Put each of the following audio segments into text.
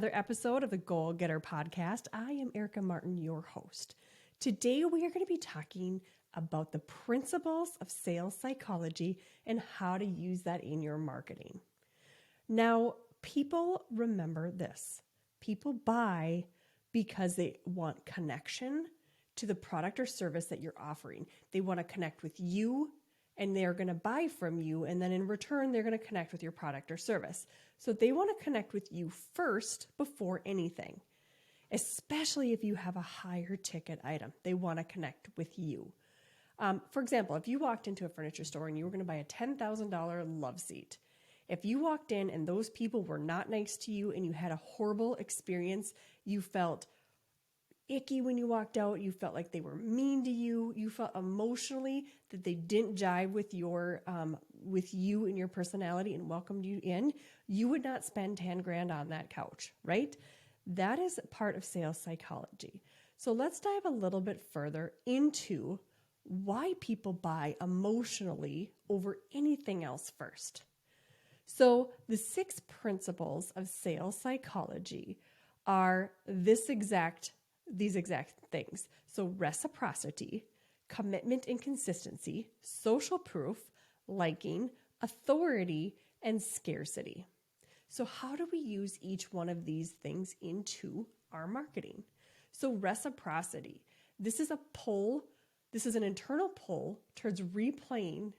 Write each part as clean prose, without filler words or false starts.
Another episode of the Goal Getter podcast. I am Erica Martin, your host. Today we are going to be talking about the principles of sales psychology and how to use that in your marketing. Now, people remember this. People buy because they want connection to the product or service that you're offering. They want to connect with you, and they're going to buy from you, and then in return, they're going to connect with your product or service. So they want to connect with you first before anything, especially if you have a higher ticket item. They want to connect with you. For example, if you walked into a furniture store and you were going to buy a $10,000 love seat, if you walked in and those people were not nice to you and you had a horrible experience, you felt icky when you walked out, you felt like they were mean to you, you felt emotionally that they didn't jive with with you and your personality and welcomed you in, you would not spend 10 grand on that couch, right? That is part of sales psychology. So let's dive a little bit further into why people buy emotionally over anything else first. So the 6 principles of sales psychology are these exact things. So reciprocity, commitment and consistency, social proof, liking, authority, and scarcity. So how do we use each one of these things into our marketing? So reciprocity, this is an internal pull towards replaying,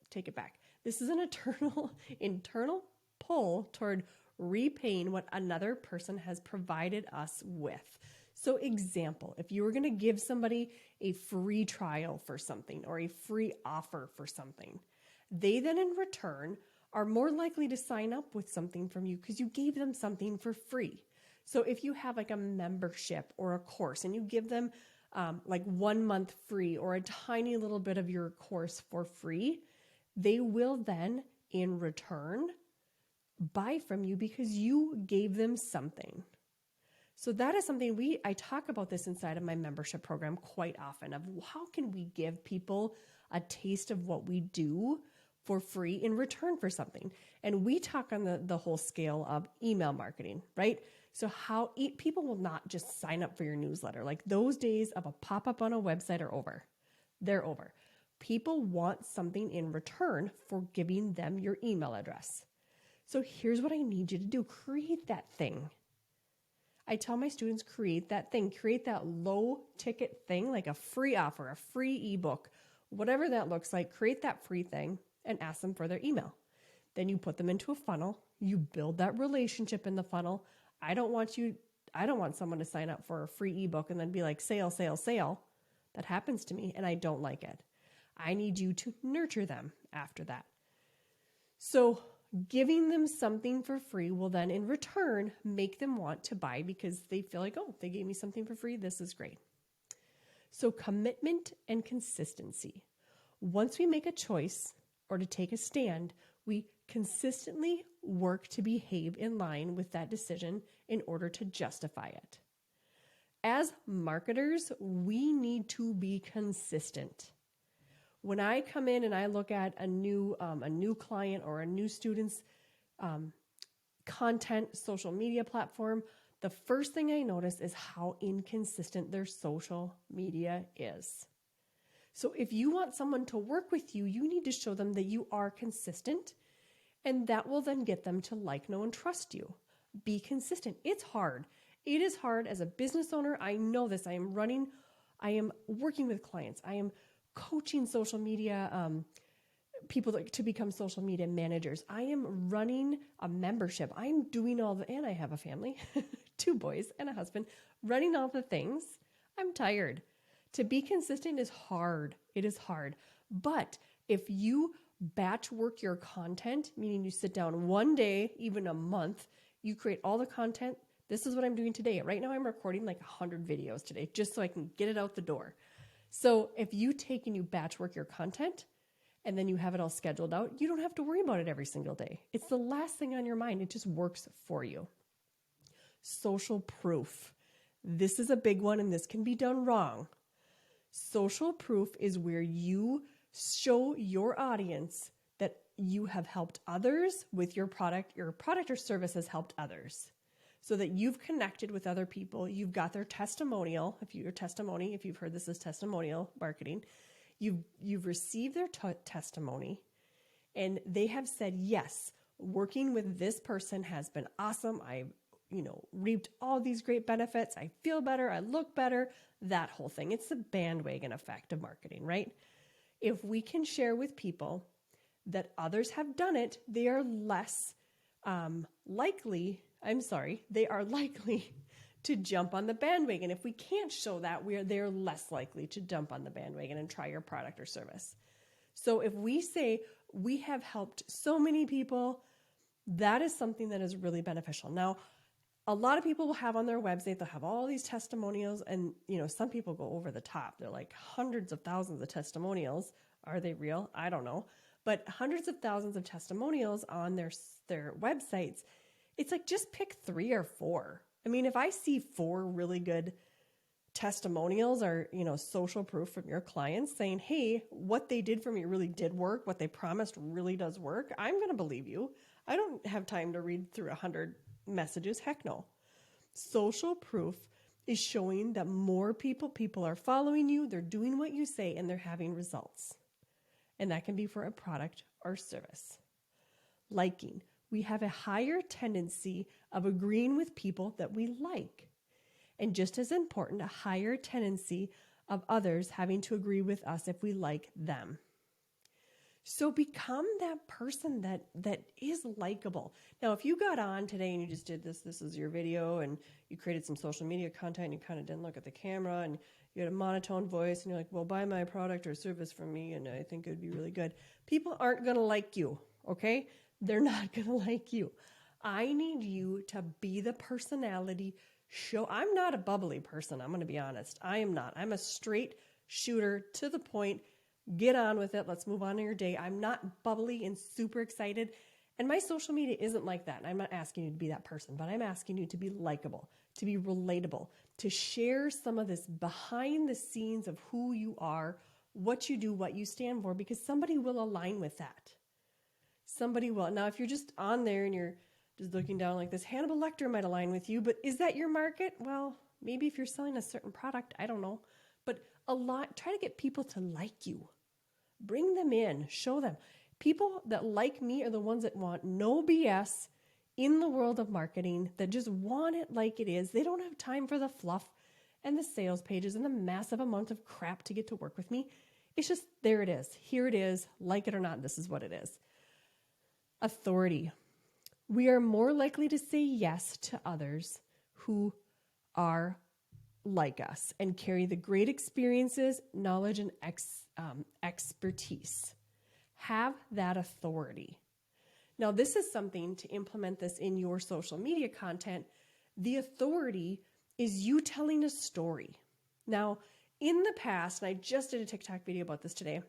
take it back. This is an internal pull toward repaying what another person has provided us with. So example, if you were going to give somebody a free trial for something or a free offer for something, they then in return are more likely to sign up with something from you because you gave them something for free. So if you have like a membership or a course and you give them like 1 month free or a tiny little bit of your course for free, they will then in return buy from you because you gave them something. So that is something I talk about this inside of my membership program quite often of how can we give people a taste of what we do for free in return for something. And we talk on the whole scale of email marketing, right? So how people will not just sign up for your newsletter. Like those days of a pop-up on a website are over. They're over. People want something in return for giving them your email address. So here's what I need you to do. Create that thing. I tell my students, create that thing, create that low ticket thing, like a free offer, a free ebook, whatever that looks like, create that free thing and ask them for their email. Then you put them into a funnel, you build that relationship in the funnel. I don't want someone to sign up for a free ebook and then be like, sale, sale, sale. That happens to me and I don't like it. I need you to nurture them after that. So giving them something for free will then in return make them want to buy because they feel like, oh, they gave me something for free. This is great. So commitment and consistency. Once we make a choice or to take a stand, we consistently work to behave in line with that decision in order to justify it. As marketers, we need to be consistent. When I come in and I look at a new client or a new student's content, social media platform, the first thing I notice is how inconsistent their social media is. So if you want someone to work with you, you need to show them that you are consistent, and that will then get them to like, know, and trust you. Be consistent. It's hard. It is hard as a business owner. I know this. I am working with clients. I am coaching social media people to become social media managers. I am running a membership. I'm doing and I have a family, 2 boys and a husband, running all the things. I'm tired. To be consistent is hard. It is hard. But if you batch work your content, meaning you sit down one day, even a month, you create all the content. This is what I'm doing today. Right now I'm recording like 100 videos today just so I can get it out the door. So if you take and you batch work your content and then you have it all scheduled out, you don't have to worry about it every single day. It's the last thing on your mind. It just works for you. Social proof. This is a big one and this can be done wrong. Social proof is where you show your audience that you have helped others with your product or service has helped others. so that you've connected with other people. You've got their testimonial. If you've heard this as testimonial marketing, you've received their testimony, and they have said, yes, working with this person has been awesome. I've, reaped all these great benefits. I feel better. I look better, that whole thing. It's the bandwagon effect of marketing, right? If we can share with people that others have done it, they are likely to jump on the bandwagon. If we can't show that, they're less likely to jump on the bandwagon and try your product or service. So if we say we have helped so many people, that is something that is really beneficial. Now, a lot of people will have on their website, they'll have all these testimonials, and some people go over the top. They're like hundreds of thousands of testimonials. Are they real? I don't know. But hundreds of thousands of testimonials on their websites. It's like, just pick 3 or 4. I mean, if I see 4 really good testimonials or, social proof from your clients saying, hey, what they did for me really did work, what they promised really does work, I'm going to believe you. I don't have time to read through 100 messages. Heck no. Social proof is showing that more people are following you, they're doing what you say, and they're having results. And that can be for a product or service. Liking. We have a higher tendency of agreeing with people that we like. And just as important, a higher tendency of others having to agree with us if we like them. So become that person that is likable. Now, if you got on today and you just did this is your video, and you created some social media content, and you kind of didn't look at the camera, and you had a monotone voice, and you're like, well, buy my product or service from me, and I think it would be really good. People aren't going to like you, okay? They're not going to like you. I need you to be the personality. I'm not a bubbly person. I'm going to be honest. I am not. I'm a straight shooter, to the point. Get on with it. Let's move on to your day. I'm not bubbly and super excited. And my social media isn't like that. And I'm not asking you to be that person, but I'm asking you to be likable, to be relatable, to share some of this behind the scenes of who you are, what you do, what you stand for, because somebody will align with that. Somebody will. Now, if you're just on there and you're just looking down like this, Hannibal Lecter might align with you, but is that your market? Well, maybe if you're selling a certain product, I don't know. But try to get people to like you. Bring them in, show them. People that like me are the ones that want no BS in the world of marketing, that just want it like it is. They don't have time for the fluff and the sales pages and the massive amount of crap to get to work with me. It's just, there it is. Here it is. Like it or not, this is what it is. Authority. We are more likely to say yes to others who are like us and carry the great experiences, knowledge, and expertise. Have that authority. Now, this is something to implement this in your social media content. The authority is you telling a story. Now, in the past, and I just did a TikTok video about this today,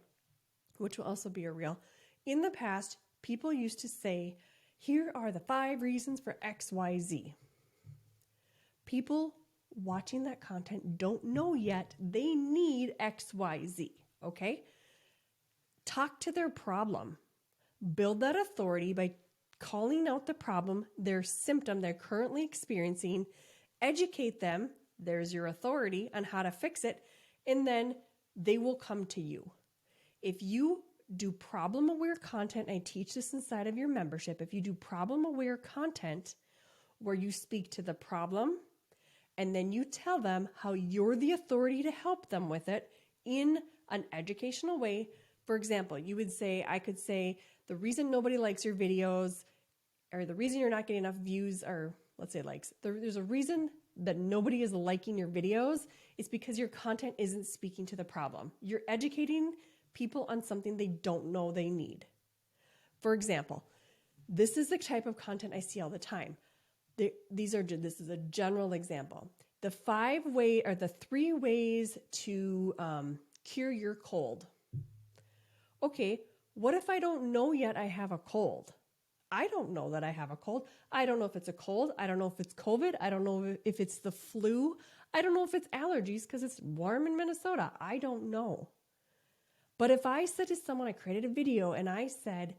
which will also be a reel. In the past, people used to say, here are the 5 reasons for XYZ. People watching that content don't know yet they need XYZ, okay? Talk to their problem. Build that authority by calling out the problem, their symptom they're currently experiencing, educate them, there's your authority on how to fix it, and then they will come to you. If you do problem-aware content, I teach this inside of your membership, if you do problem-aware content where you speak to the problem, and then you tell them how you're the authority to help them with it in an educational way. For example, I could say, the reason nobody likes your videos, or the reason you're not getting enough views, or let's say likes, there's a reason that nobody is liking your videos. It's because your content isn't speaking to the problem. You're educating people on something they don't know they need. For example, this is the type of content I see all the time. This is a general example. The 3 ways to cure your cold. Okay, what if I don't know yet I have a cold? I don't know that I have a cold. I don't know if it's a cold. I don't know if it's COVID. I don't know if it's the flu. I don't know if it's allergies because it's warm in Minnesota. I don't know. But if I said to someone, I created a video and I said,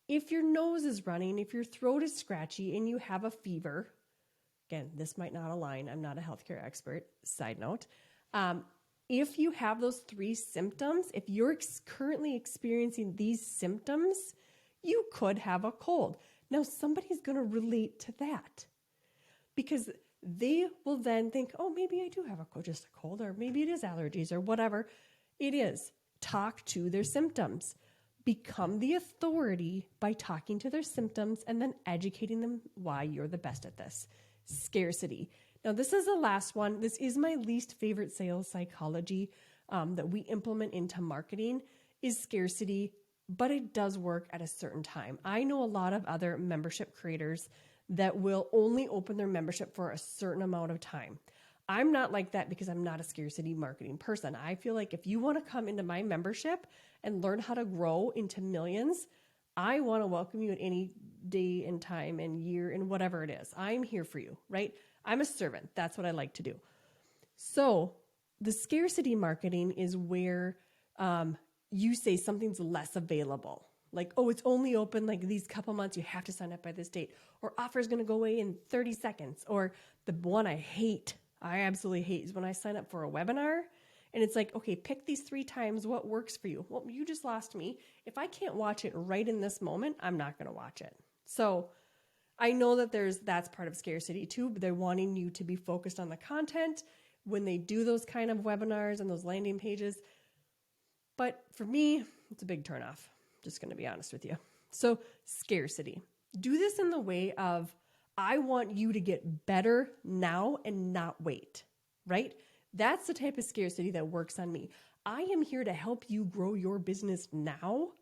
if your nose is running, if your throat is scratchy and you have a fever, Again, this might not align. I'm not a healthcare expert. Side note. If you have those 3 symptoms, if you're currently experiencing these symptoms, you could have a cold. Now, somebody's going to relate to that because they will then think, oh, maybe I do have just a cold, or maybe it is allergies or whatever it is. Talk to their symptoms. Become the authority by talking to their symptoms and then educating them why you're the best at this. Scarcity. Now, this is the last one. This is my least favorite sales psychology that we implement into marketing is scarcity, but it does work at a certain time. I know a lot of other membership creators that will only open their membership for a certain amount of time. I'm not like that because I'm not a scarcity marketing person. I feel like if you want to come into my membership and learn how to grow into millions, I want to welcome you at any day and time and year and whatever it is. I'm here for you, right? I'm a servant. That's what I like to do. So the scarcity marketing is where you say something's less available. Like, oh, it's only open like these couple months. You have to sign up by this date. Or offer's going to go away in 30 seconds. Or the one I absolutely hate is when I sign up for a webinar and it's like, okay, pick these 3 times. What works for you? Well, you just lost me. If I can't watch it right in this moment, I'm not going to watch it. So I know that that's part of scarcity too, but they're wanting you to be focused on the content when they do those kind of webinars and those landing pages. But for me, it's a big turnoff. Just going to be honest with you. So scarcity. Do this in the way of, I want you to get better now and not wait, right? That's the type of scarcity that works on me. I am here to help you grow your business now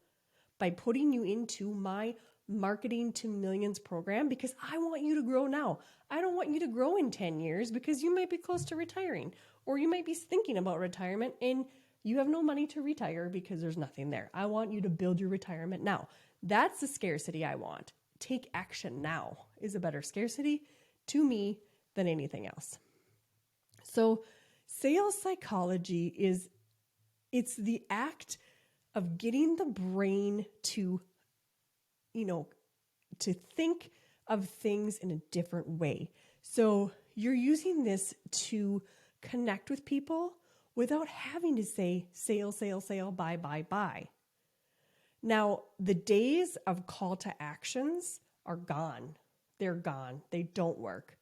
by putting you into my Marketing to Millions program because I want you to grow now. I don't want you to grow in 10 years because you might be close to retiring, or you might be thinking about retirement and you have no money to retire because there's nothing there. I want you to build your retirement now. That's the scarcity I want. Take action now is a better scarcity to me than anything else. So sales psychology it's the act of getting the brain to think of things in a different way. So you're using this to connect with people without having to say sale, sale, sale, buy, buy, buy. Now, the days of call to actions are gone. They're gone. They don't work.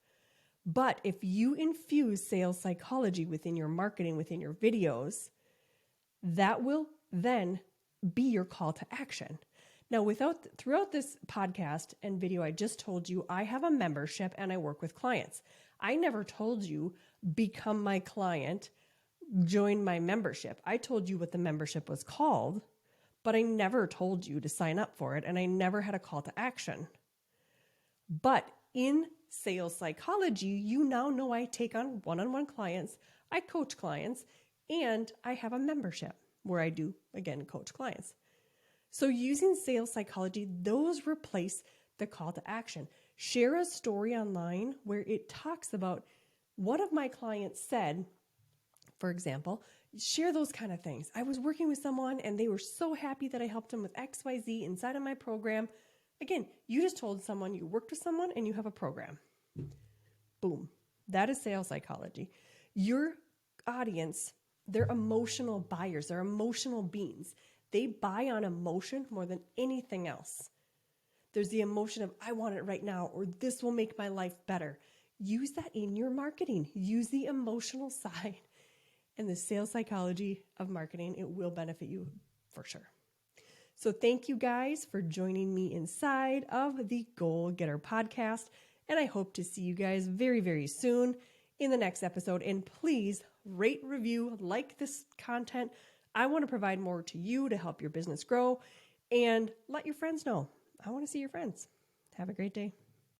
But if you infuse sales psychology within your marketing, within your videos, that will then be your call to action. Now, throughout this podcast and video, I just told you I have a membership and I work with clients. I never told you become my client, join my membership. I told you what the membership was called, but I never told you to sign up for it, and I never had a call to action. But in sales psychology, you now know I take on one-on-one clients, I coach clients, and I have a membership where I do, again, coach clients. So using sales psychology, those replace the call to action. Share a story online where it talks about one of my clients said, for example, share those kind of things. I was working with someone and they were so happy that I helped them with XYZ inside of my program. Again, you just told someone you worked with someone and you have a program. Boom. That is sales psychology. Your audience, they're emotional buyers. They're emotional beings. They buy on emotion more than anything else. There's the emotion of, I want it right now, or this will make my life better. Use that in your marketing. Use the emotional side and the sales psychology of marketing. It will benefit you for sure. So thank you guys for joining me inside of the Goal Getter podcast. And I hope to see you guys very, very soon in the next episode. And please rate, review, like this content. I want to provide more to you to help your business grow, and let your friends know. I want to see your friends. Have a great day.